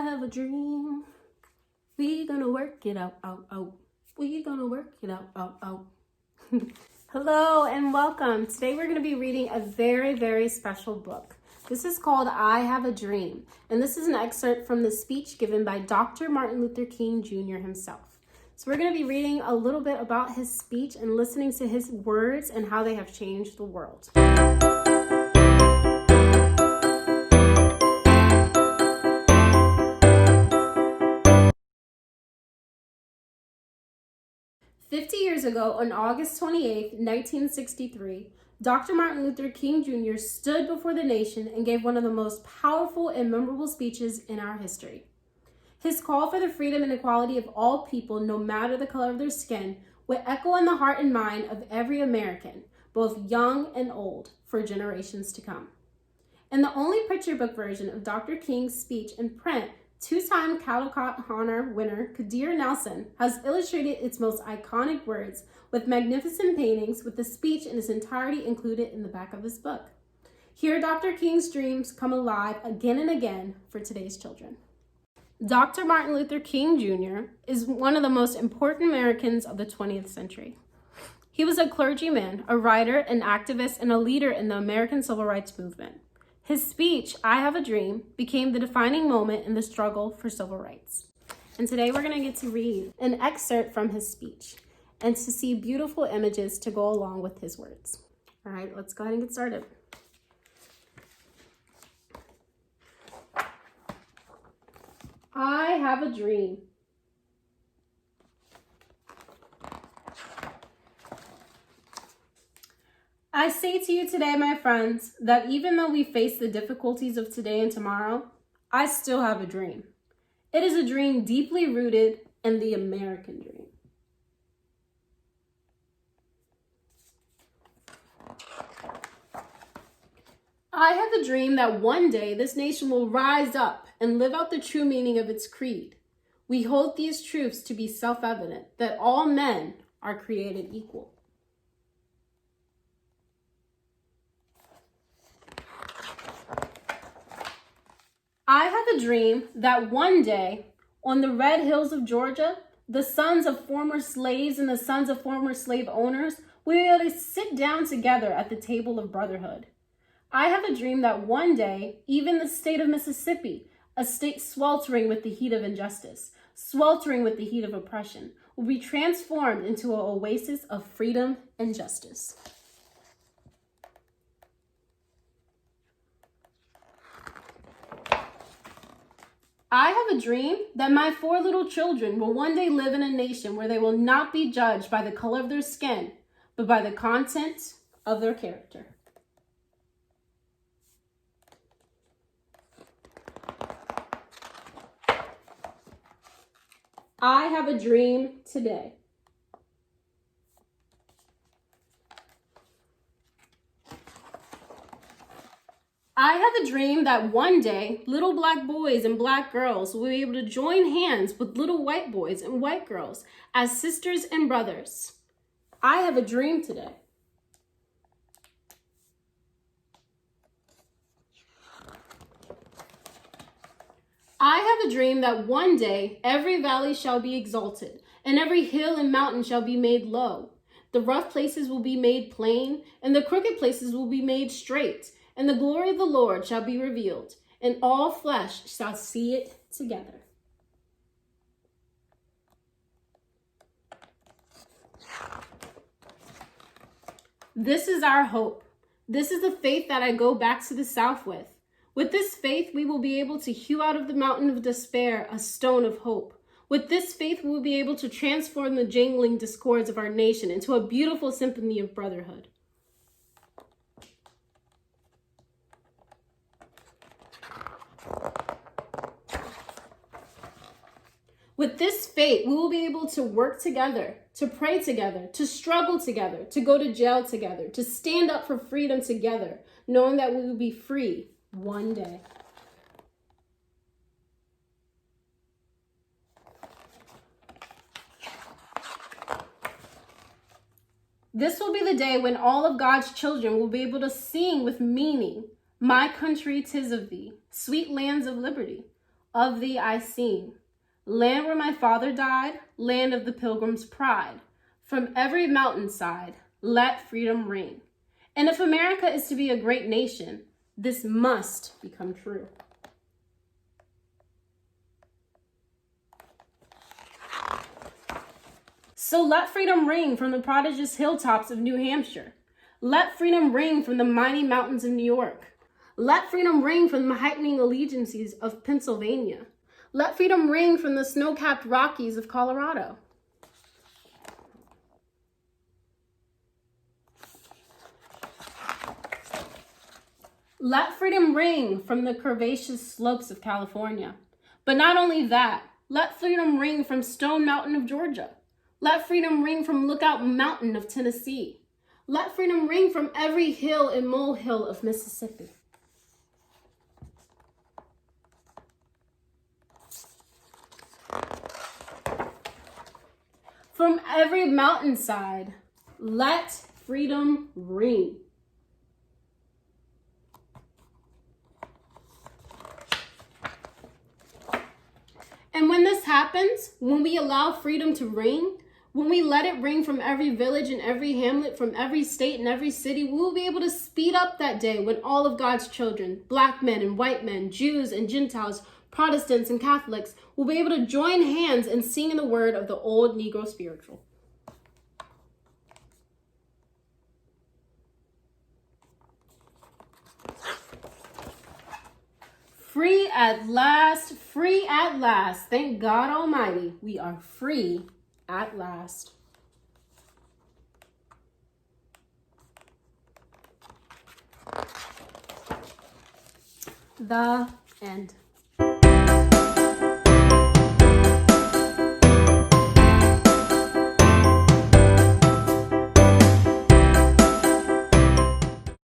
have a dream. We gonna work it out, out, out. We gonna work it out, out, out. Hello and welcome. Today we're gonna be reading a very, very special book. This is called I Have a Dream, and this is an excerpt from the speech given by Dr. Martin Luther King Jr. himself. So we're gonna be reading a little bit about his speech and listening to his words and how they have changed the world. 50 years ago, on August 28, 1963, Dr. Martin Luther King Jr. stood before the nation and gave one of the most powerful and memorable speeches in our history. His call for the freedom and equality of all people, no matter the color of their skin, would echo in the heart and mind of every American, both young and old, for generations to come. In the only picture book version of Dr. King's speech in print, two-time Caldecott Honor winner Kadir has illustrated its most iconic words with magnificent paintings, with the speech in its entirety included in the back of this book. Here, Dr. King's dreams come alive again and again for today's children. Dr. Martin Luther King Jr. is one of the most important Americans of the 20th century. He was a clergyman, a writer, an activist, and a leader in the American Civil Rights Movement. His speech, I Have a Dream, became the defining moment in the struggle for civil rights. And today we're going to get to read an excerpt from his speech and to see beautiful images to go along with his words. All right, let's go ahead and get started. I have a dream. I say to you today, my friends, that even though we face the difficulties of today and tomorrow, I still have a dream. It is a dream deeply rooted in the American dream. I have a dream that one day this nation will rise up and live out the true meaning of its creed. We hold these truths to be self-evident, that all men are created equal. I have a dream that one day, on the red hills of Georgia, the sons of former slaves and the sons of former slave owners will be able to sit down together at the table of brotherhood. I have a dream that one day, even the state of Mississippi, a state sweltering with the heat of injustice, sweltering with the heat of oppression, will be transformed into an oasis of freedom and justice. I have a dream that my 4 little children will one day live in a nation where they will not be judged by the color of their skin, but by the content of their character. I have a dream today. I have a dream that one day, little black boys and black girls will be able to join hands with little white boys and white girls as sisters and brothers. I have a dream today. I have a dream that one day every valley shall be exalted, and every hill and mountain shall be made low. The rough places will be made plain, and the crooked places will be made straight. And the glory of the Lord shall be revealed, and all flesh shall see it together. This is our hope. This is the faith that I go back to the South with. With this faith, we will be able to hew out of the mountain of despair a stone of hope. With this faith, we will be able to transform the jangling discords of our nation into a beautiful symphony of brotherhood. With this faith, we will be able to work together, to pray together, to struggle together, to go to jail together, to stand up for freedom together, knowing that we will be free one day. This will be the day when all of God's children will be able to sing with meaning, "My country, 'tis of thee, sweet lands of liberty." of thee I sing. Land where my father died, land of the pilgrim's pride. From every mountainside, let freedom ring. And if America is to be a great nation, this must become true. So let freedom ring from the prodigious hilltops of New Hampshire. Let freedom ring from the mighty mountains of New York. Let freedom ring from the heightening allegiances of Pennsylvania. Let freedom ring from the snow-capped Rockies of Colorado. Let freedom ring from the curvaceous slopes of California. But not only that, let freedom ring from Stone Mountain of Georgia. Let freedom ring from Lookout Mountain of Tennessee. Let freedom ring from every hill and molehill of Mississippi. From every mountainside, let freedom ring. And when this happens, when we allow freedom to ring, when we let it ring from every village and every hamlet, from every state and every city, we will be able to speed up that day when all of God's children, black men and white men, Jews and Gentiles, Protestants and Catholics, will be able to join hands and sing in the word of the old Negro spiritual. Free at last, free at last. Thank God Almighty, we are free at last. The end.